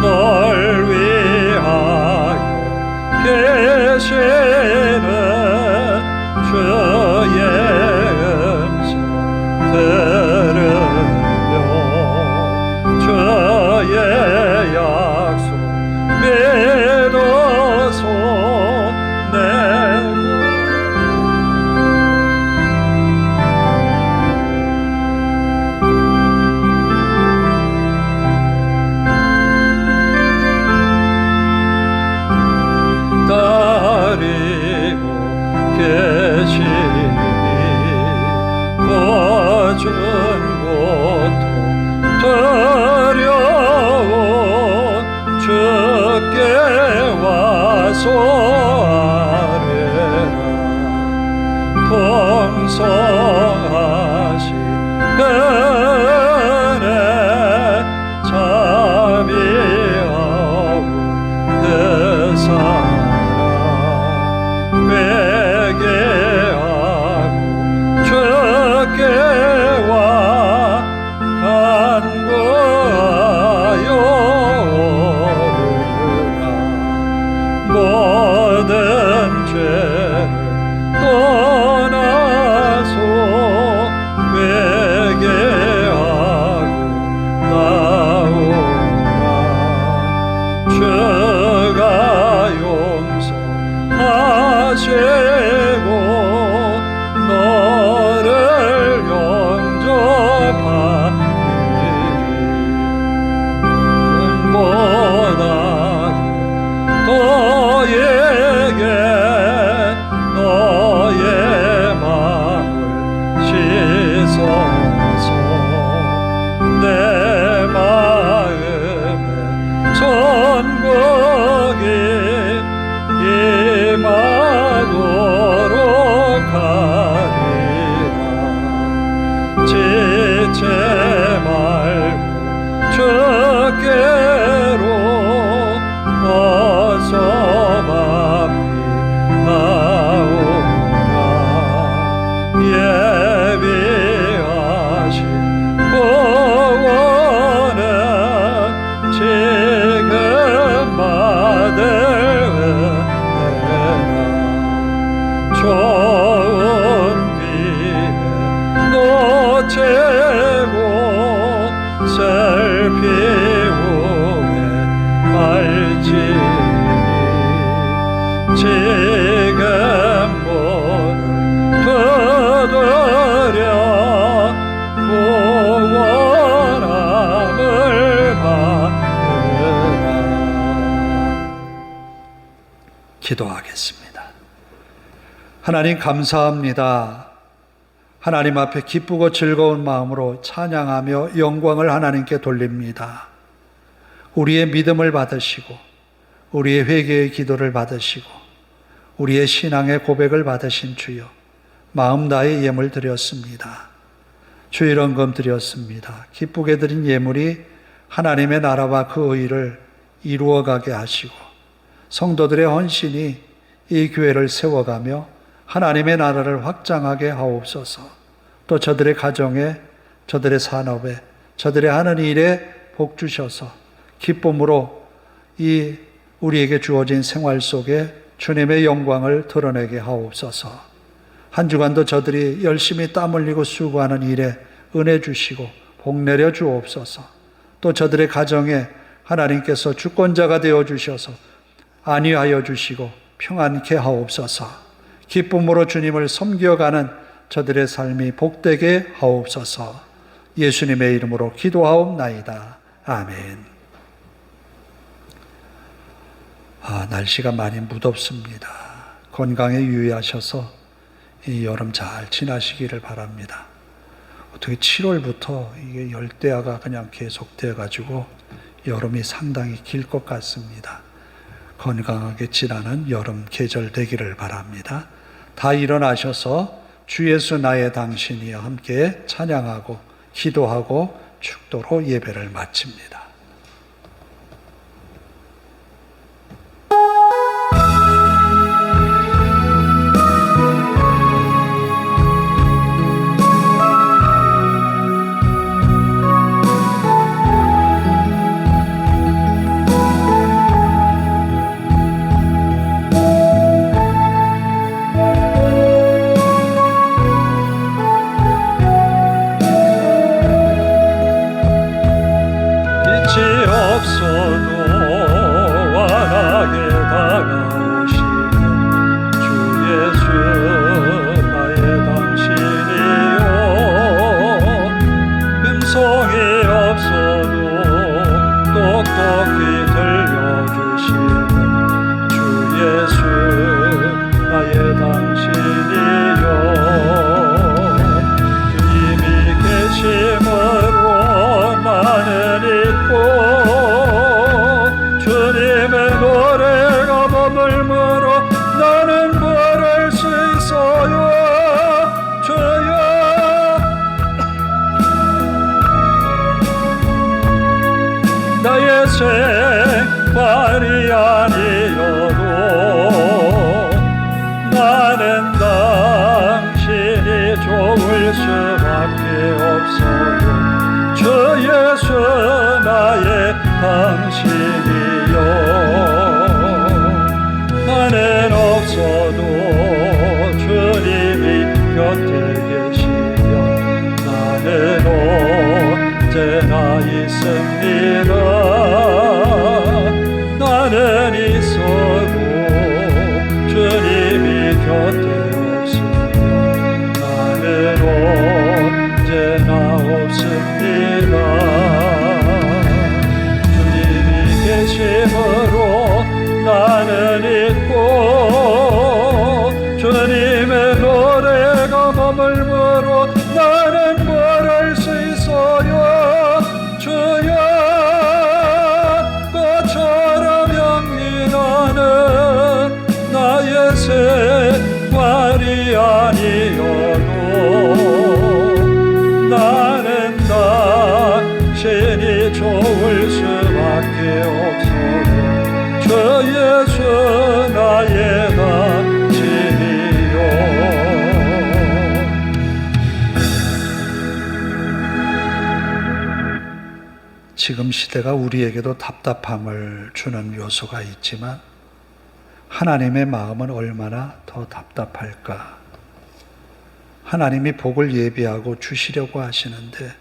Speaker 2: 널 위하여 계시는 주의 음성 들으며 주의 약속 믿어서 내고 따르고 계시니 거준 고통 두려운 주께 와서 아뢰라. 풍성하신 은혜 자비하고 그 사랑 회개하고 주께 와 간구하여 오르라. 모든 죄를 떠나서 회개하여
Speaker 1: 하나님 감사합니다. 하나님 앞에 기쁘고 즐거운 마음으로 찬양하며 영광을 하나님께 돌립니다. 우리의 믿음을 받으시고 우리의 회개의 기도를 받으시고 우리의 신앙의 고백을 받으신 주여, 마음 다해 예물 드렸습니다. 주일원금 드렸습니다. 기쁘게 드린 예물이 하나님의 나라와 그 의를 이루어가게 하시고 성도들의 헌신이 이 교회를 세워가며 하나님의 나라를 확장하게 하옵소서. 또 저들의 가정에, 저들의 산업에, 저들의 하는 일에 복 주셔서 기쁨으로 이 우리에게 주어진 생활 속에 주님의 영광을 드러내게 하옵소서. 한 주간도 저들이 열심히 땀 흘리고 수고하는 일에 은혜 주시고 복 내려 주옵소서. 또 저들의 가정에 하나님께서 주권자가 되어 주셔서 안위하여 주시고 평안케 하옵소서. 기쁨으로 주님을 섬겨가는 저들의 삶이 복되게 하옵소서. 예수님의 이름으로 기도하옵나이다. 아멘. 날씨가 많이 무덥습니다. 건강에 유의하셔서 이 여름 잘 지나시기를 바랍니다. 어떻게 7월부터 이게 열대야가 그냥 계속돼 가지고 여름이 상당히 길 것 같습니다. 건강하게 지나는 여름 계절 되기를 바랍니다. 다 일어나셔서 주 예수 나의 당신이여 함께 찬양하고 기도하고 축도로 예배를 마칩니다.
Speaker 2: 생활이 아니어도 나는 당신이 좋을 수밖에 없어요. 주 예수 나의 당신이요. 나는 없어도 주님이 곁에 계시며 나는 언제나 있습니다. 나는 있어도 주님이 곁에 없으면 나는 언제나 없습니다. 주님이 계심으로 나는 있고 주님의 노래가 머물므로 나는 뭘 할 수 있어요. 주여 꽃처럼 영리하는 나의 생활이 아니어도 나는 당신이 좋을 수밖에 없어요. 주 예수 나의 당신이요.
Speaker 1: 지금 시대가 우리에게도 답답함을 주는 요소가 있지만 하나님의 마음은 얼마나 더 답답할까. 하나님이 복을 예비하고 주시려고 하시는데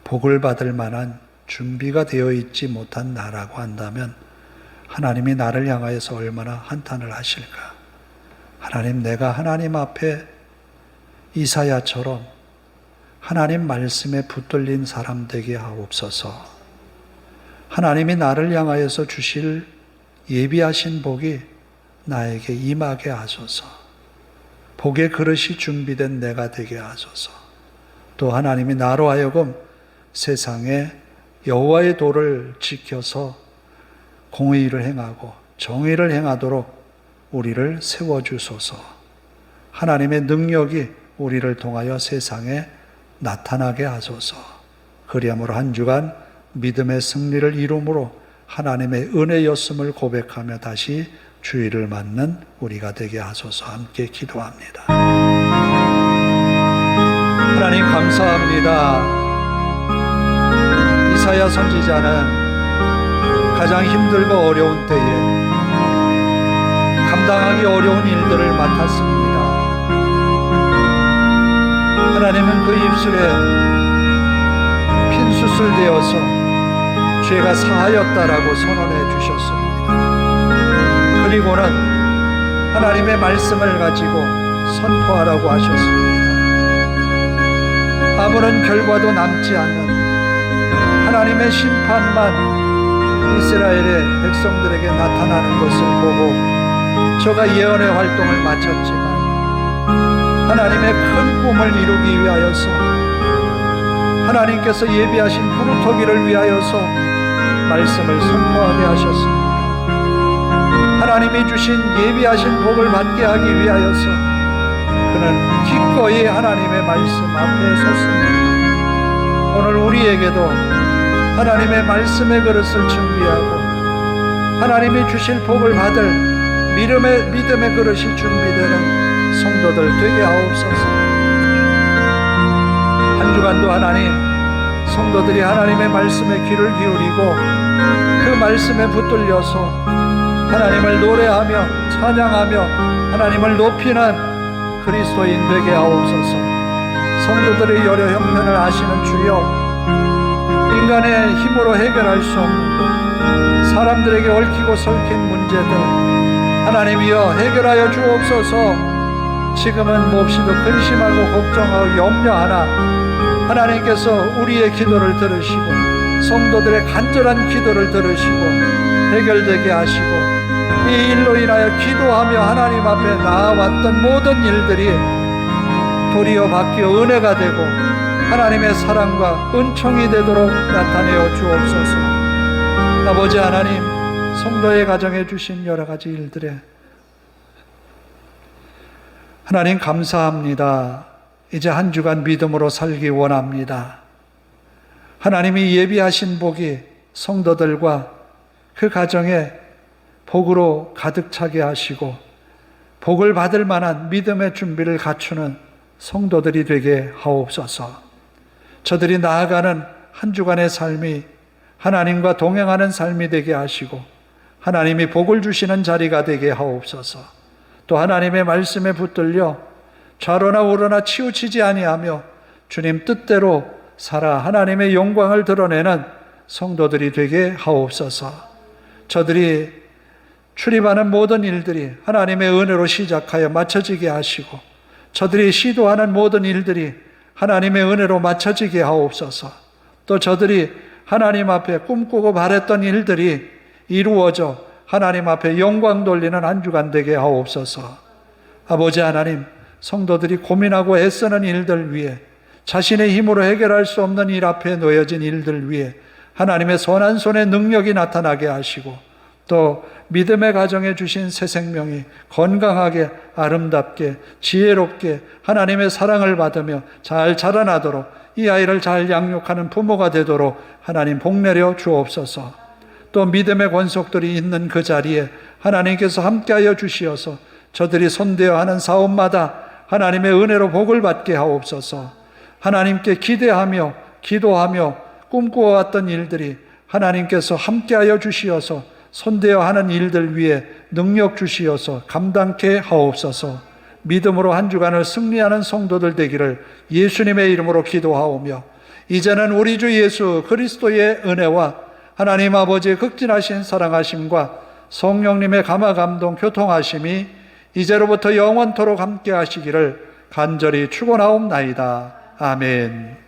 Speaker 1: 복을 받을 만한 준비가 되어 있지 못한 나라고 한다면 하나님이 나를 향하여서 얼마나 한탄을 하실까. 하나님, 내가 하나님 앞에 이사야처럼 하나님 말씀에 붙들린 사람 되게 하옵소서. 하나님이 나를 향하여서 주실 예비하신 복이 나에게 임하게 하소서. 복의 그릇이 준비된 내가 되게 하소서. 또 하나님이 나로 하여금 세상에 여호와의 도를 지켜서 공의를 행하고 정의를 행하도록 우리를 세워주소서. 하나님의 능력이 우리를 통하여 세상에 나타나게 하소서. 그리함으로 한 주간 믿음의 승리를 이루므로 하나님의 은혜였음을 고백하며 다시 주의를 맞는 우리가 되게 하소서. 함께 기도합니다. 하나님 감사합니다. 이사야 선지자는 가장 힘들고 어려운 때에 감당하기 어려운 일들을 맡았습니다. 하나님은 그 입술에 핀수술되어서 죄가 사하였다라고 선언해 주셨습니다. 그리고는 하나님의 말씀을 가지고 선포하라고 하셨습니다. 아무런 결과도 남지 않는 하나님의 심판만 이스라엘의 백성들에게 나타나는 것을 보고 저가 예언의 활동을 마쳤지만 하나님의 큰 꿈을 이루기 위하여서 하나님께서 예비하신 부르터기를 위하여서 말씀을 선포하게 하셨습니다. 하나님이 주신 예비하신 복을 받게 하기 위하여서 그는 기꺼이 하나님의 말씀 앞에 섰습니다. 오늘 우리에게도 하나님의 말씀의 그릇을 준비하고 하나님이 주실 복을 받을 믿음의 그릇이 준비되는 성도들 되게 하옵소서. 한 주간도 하나님, 성도들이 하나님의 말씀에 귀를 기울이고 그 말씀에 붙들려서 하나님을 노래하며 찬양하며 하나님을 높이는 그리스도인 되게 하옵소서. 성도들의 여러 형편을 아시는 주여, 인간의 힘으로 해결할 수 없는 것, 사람들에게 얽히고 설킨 문제들 하나님이여 해결하여 주옵소서. 지금은 몹시도 근심하고 걱정하고 염려하나 하나님께서 우리의 기도를 들으시고 성도들의 간절한 기도를 들으시고 해결되게 하시고 이 일로 인하여 기도하며 하나님 앞에 나아왔던 모든 일들이 도리어 바뀌어 은혜가 되고 하나님의 사랑과 은총이 되도록 나타내어 주옵소서. 아버지 하나님, 성도의 가정에 주신 여러 가지 일들에 하나님 감사합니다. 이제 한 주간 믿음으로 살기 원합니다. 하나님이 예비하신 복이 성도들과 그 가정에 복으로 가득 차게 하시고 복을 받을 만한 믿음의 준비를 갖추는 성도들이 되게 하옵소서. 저들이 나아가는 한 주간의 삶이 하나님과 동행하는 삶이 되게 하시고 하나님이 복을 주시는 자리가 되게 하옵소서. 또 하나님의 말씀에 붙들려 좌로나 우로나 치우치지 아니하며 주님 뜻대로 살아 하나님의 영광을 드러내는 성도들이 되게 하옵소서. 저들이 출입하는 모든 일들이 하나님의 은혜로 시작하여 마쳐지게 하시고 저들이 시도하는 모든 일들이 하나님의 은혜로 마쳐지게 하옵소서. 또 저들이 하나님 앞에 꿈꾸고 바랬던 일들이 이루어져 하나님 앞에 영광 돌리는 한 주간 되게 하옵소서. 아버지 하나님, 성도들이 고민하고 애쓰는 일들 위에 자신의 힘으로 해결할 수 없는 일 앞에 놓여진 일들 위에 하나님의 선한 손의 능력이 나타나게 하시고 또 믿음의 가정에 주신 새 생명이 건강하게 아름답게 지혜롭게 하나님의 사랑을 받으며 잘 자라나도록 이 아이를 잘 양육하는 부모가 되도록 하나님 복내려 주옵소서. 또 믿음의 권속들이 있는 그 자리에 하나님께서 함께하여 주시어서 저들이 손대어 하는 사업마다 하나님의 은혜로 복을 받게 하옵소서. 하나님께 기대하며 기도하며 꿈꾸어왔던 일들이 하나님께서 함께하여 주시어서 손대어 하는 일들 위에 능력 주시어서 감당케 하옵소서. 믿음으로 한 주간을 승리하는 성도들 되기를 예수님의 이름으로 기도하오며 이제는 우리 주 예수 그리스도의 은혜와 하나님 아버지의 극진하신 사랑하심과 성령님의 감화 감동 교통하심이 이제로부터 영원토록 함께 하시기를 간절히 축원하옵나이다. 아멘.